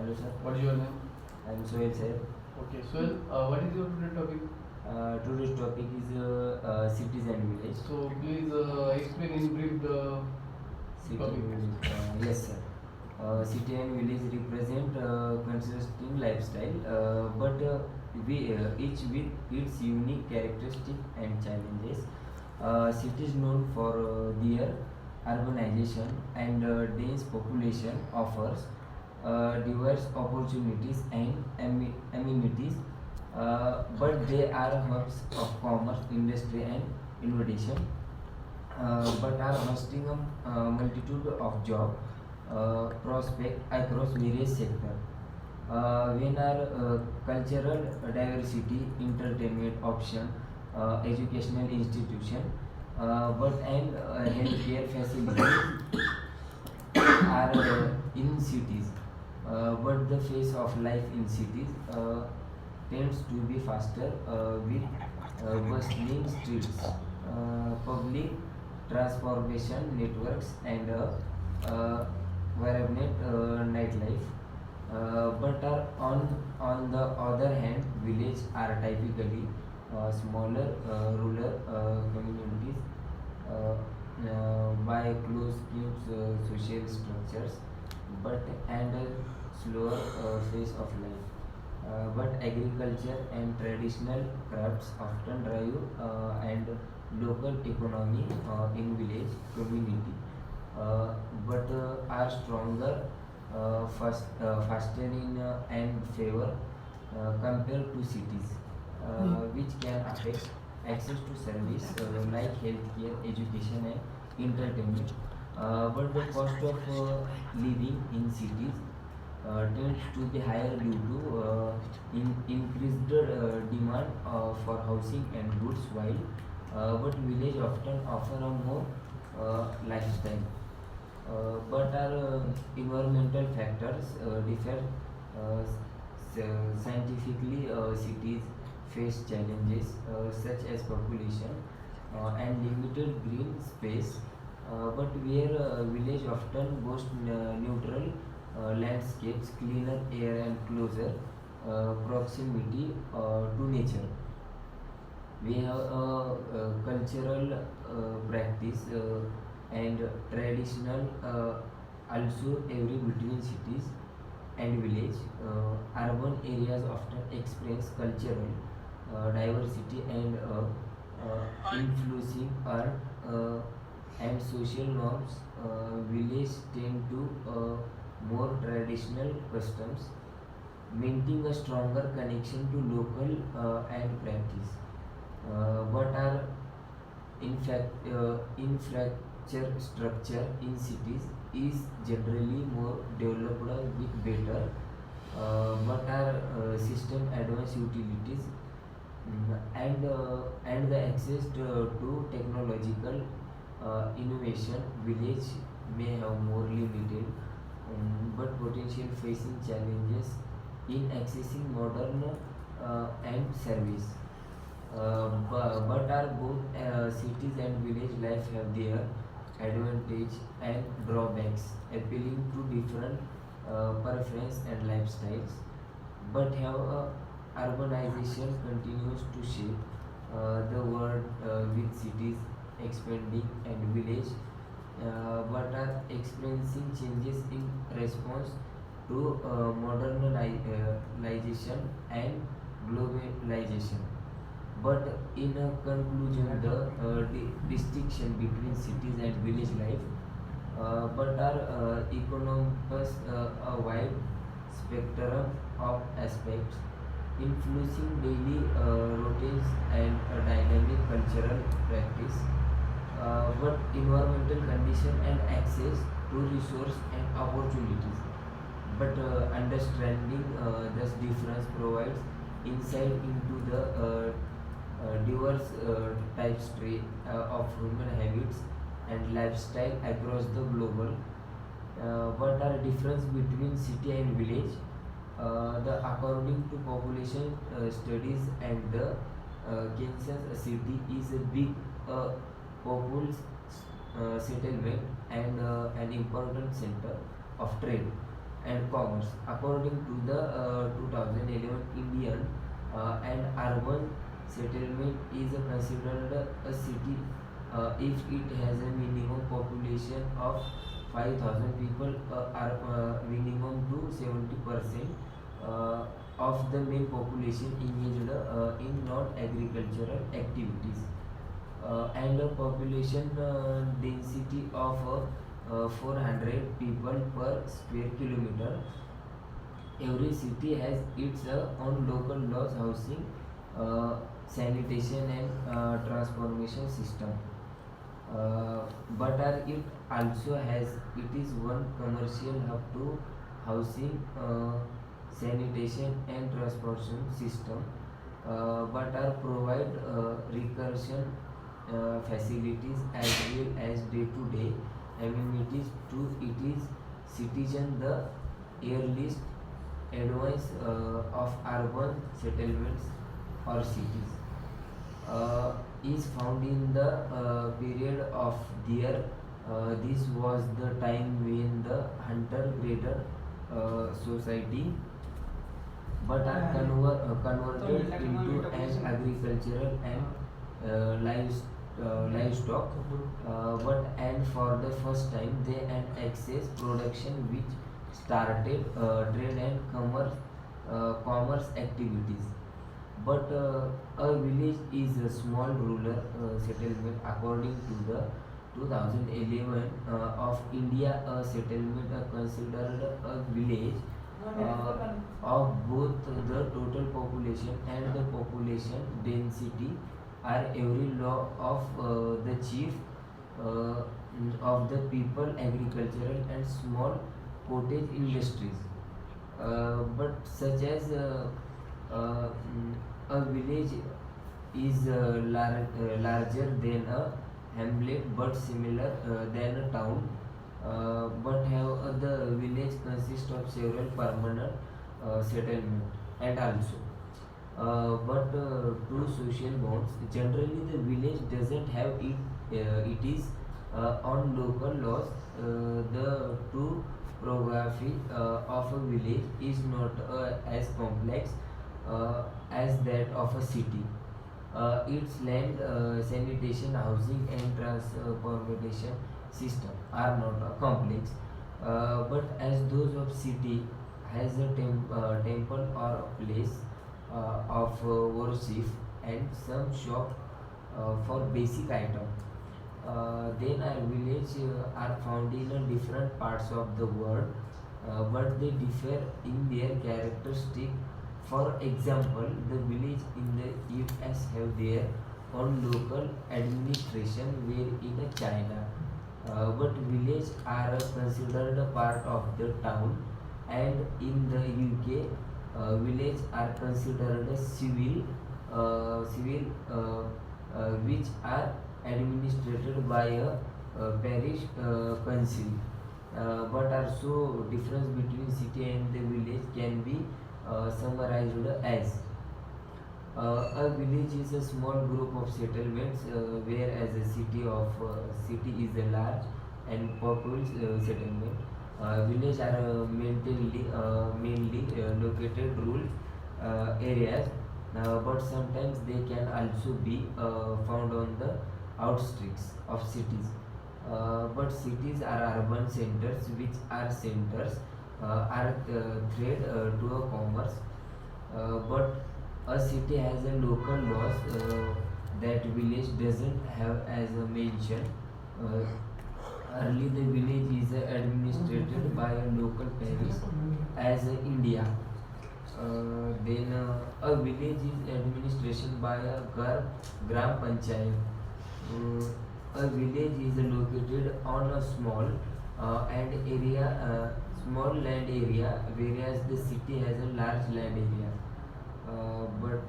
Hello sir, What is your name? I am Sohail sir. Okay, so what is your today topic? Today's topic is cities and village. So please explain in brief the City topic. and village. Yes sir. City and village represent consisting lifestyle, but each with its unique characteristic and challenges. Cities known for their urbanization and dense population offers diverse opportunities and amenities, but they are hubs of commerce, industry, and innovation, but are hosting a multitude of job prospect across various sectors. When our cultural diversity, entertainment option, educational institution, but and healthcare facilities are in cities, but the face of life in cities tends to be faster with bustling streets, public transportation networks, and vibrant nightlife. But are on the other hand, villages are typically smaller rural communities by close knit social structures, but and a slower phase of life. But agriculture and traditional crafts often drive and local economy in village community, but are stronger, faster in and favor compared to cities, which can affect access to service like healthcare, education, and entertainment. But the cost of living in cities tends to be higher due to increased demand for housing and goods, while but village often offer a more lifestyle. But our environmental factors differ. Scientifically, cities face challenges such as population and limited green space, but where village often boast neutral landscapes, cleaner air, and closer proximity to nature. We have cultural practice and traditional also every between cities and village. Urban areas often experience cultural diversity and influencing art and social norms. Village tend to more traditional customs, maintaining a stronger connection to local and practice, but are infrastructure structure in cities is generally more developed with better, but are system advanced utilities, and the access to technological innovation. Village may have more limited, but potential facing challenges in accessing modern and service. But are both cities and village life have their advantage and drawbacks, appealing to different preference and lifestyles. But have urbanization continues to shape the world, with cities expanding and village but are experiencing changes in response to modernization and globalization. But in a conclusion, the distinction between cities and village life, but are economics a wide spectrum of aspects, influencing daily routines and a dynamic cultural practice, but environmental condition and access to resource and opportunities. But understanding this difference provides insight into the diverse types of human habits and lifestyle across the global. What are difference between city and village? The according to population studies and the Kansas City is a big populous settlement and an important center of trade and commerce. According to the 2011 Indian an urban settlement is considered a city if it has a minimum population of 5,000 people, minimum to 70% of the main population engaged in non-agricultural activities, and a population density of 400 people per square kilometer. Every city has its own local laws, housing, sanitation, and transformation system. But it also has it is one commercial hub to housing, sanitation, and transportation system. But are provide recursion facilities as well as day-to-day amenities to its citizen. The earliest advance of urban settlements or cities is found in the period of deer. This was the time when the hunter-gatherer society but are converted into an agricultural and livestock, but and for the first time they had access production which started trade and commerce activities. But a village is a small rural settlement. According to the 2011 of India, a settlement considered a village of both the total population and the population density are every law of the chief of the people, agricultural and small cottage industries, but such as a village is larger than a hamlet but similar than a town, but have the village consists of several permanent settlement and also but two social bonds. Generally the village doesn't have it is on local laws. The topography of a village is not as complex as that of a city. Its land, sanitation, housing, and transportation system are not complex, but as those of city has a temple or a place of worship and some shop for basic item. Then our village are found in different parts of the world, but they differ in their characteristic. For example, the village in the US have their own local administration, where in China, but village are considered a part of the town, and in the UK, village are considered a civil which are administered by a parish council. But also difference between city and the village can be summarized as a village is a small group of settlements, whereas a city is a large and populous settlement. Villages are mainly located rural areas, but sometimes they can also be found on the outskirts of cities. But cities are urban centers, which are centers are thread to a commerce. But a city has a local laws that village doesn't have, as a mentioned. Early the village is administrated by a local parish as India. Then a village is administration by a gram panchayat. A village is located on a small small land area, whereas the city has a large land area. But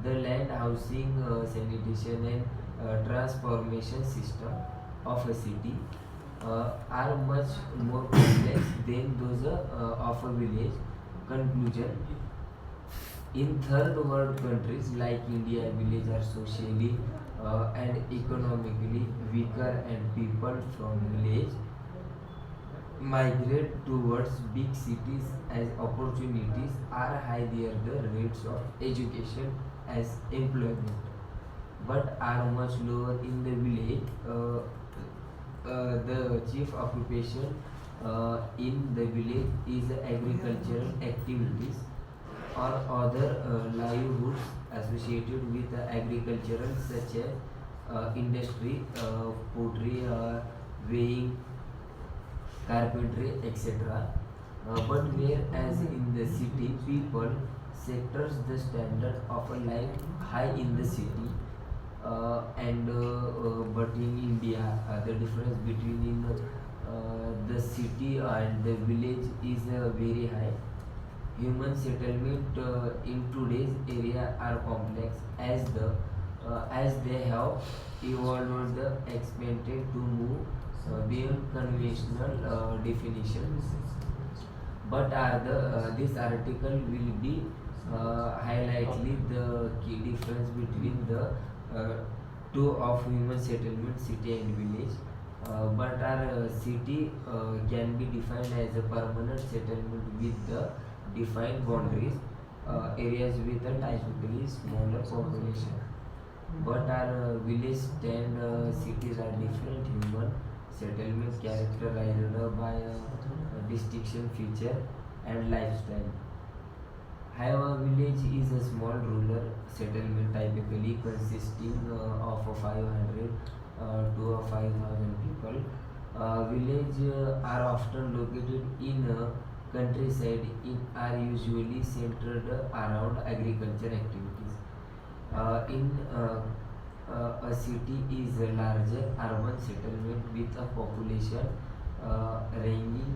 the land, housing, sanitation, and transformation system of a city are much more complex than those of a village. Conclusion: in third world countries like India, villages are socially and economically weaker, and people from village migrate towards big cities as opportunities are high there. The rates of education as employment but are much lower in the village. The chief occupation in the village is agricultural activities or other livelihoods associated with agricultural such as industry, poultry, weighing, carpentry, etc. But whereas in the city, people sectors the standard of a life high in the city, and but in India, the difference between the city and the village is very high. Human settlement in today's area are complex as they have evolved expanded to move beyond conventional definitions. But are the this article will be highlightly the key difference between the two of human settlement, city and village. But our city can be defined as a permanent settlement with the defined boundaries, areas with a typically smaller population. But our village and cities are different. Human settlements characterized by a distinction feature and lifestyle. However, village is a small rural settlement typically consisting of 500 to 5,000 people. Village are often located in countryside are usually centered around agriculture activities. In a city is a larger urban settlement with a population ranging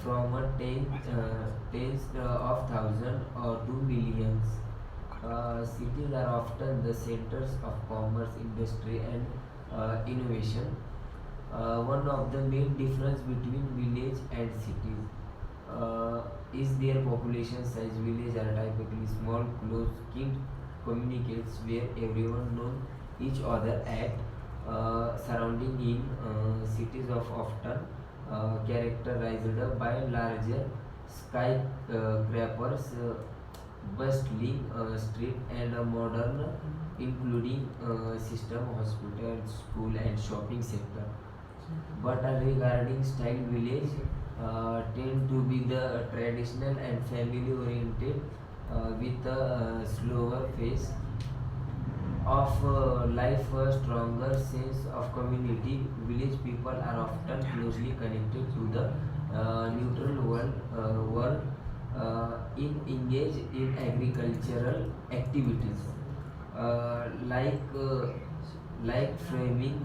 from tens of thousands to millions. Cities are often the centers of commerce, industry, and innovation. One of the main difference between village and cities is their population size. Villages are typically small, close-knit communities where everyone knows each other at surrounding in cities of often characterized by larger skyscrapers, bustling street and a modern including system, hospital, school and shopping sector. But regarding style, village tend to be the traditional and family oriented with a slower pace of life, a stronger sense of community. Village people are often closely connected to the neutral world in engage in agricultural activities like framing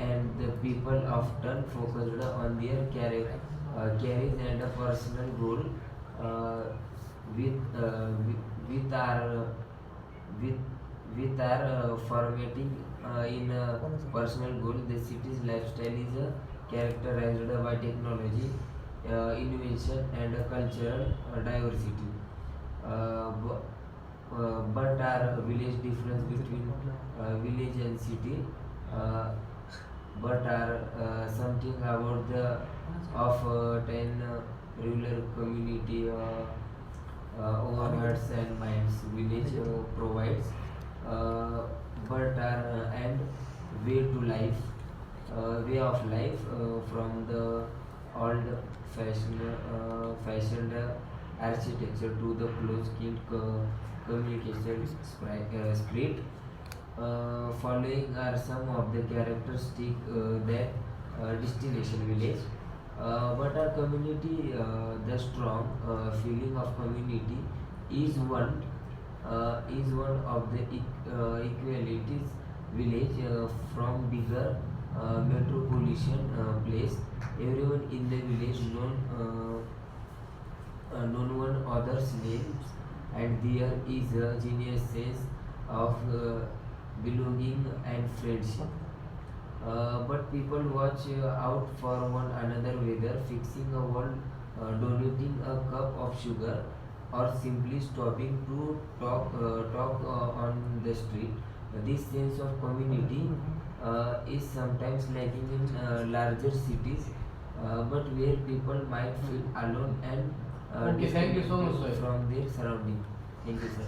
and the people often focused on their careers and a personal goal uh, with our with formatting in a personal goal. The city's lifestyle is characterized by technology, innovation, and cultural diversity. But our village difference between village and city, uh, but are something about the of 10 rural community over hearts and minds. Village provides but are and way to life, way of life from the old fashioned architecture to the close-knit communication spirit. Following are some of the characteristics that destination village. But our community, the strong feeling of community is one of the equalities village from bigger metropolitan place. Everyone in the village known one other's names, and there is a genuine sense of belonging and friendship. But people watch out for one another, whether fixing a wall, donating a cup of sugar, or simply stopping to talk on the street. This sense of community is sometimes lacking in larger cities, but where people might feel alone and Okay, thank you so much, disconnected sir. from their surrounding. Thank you, sir.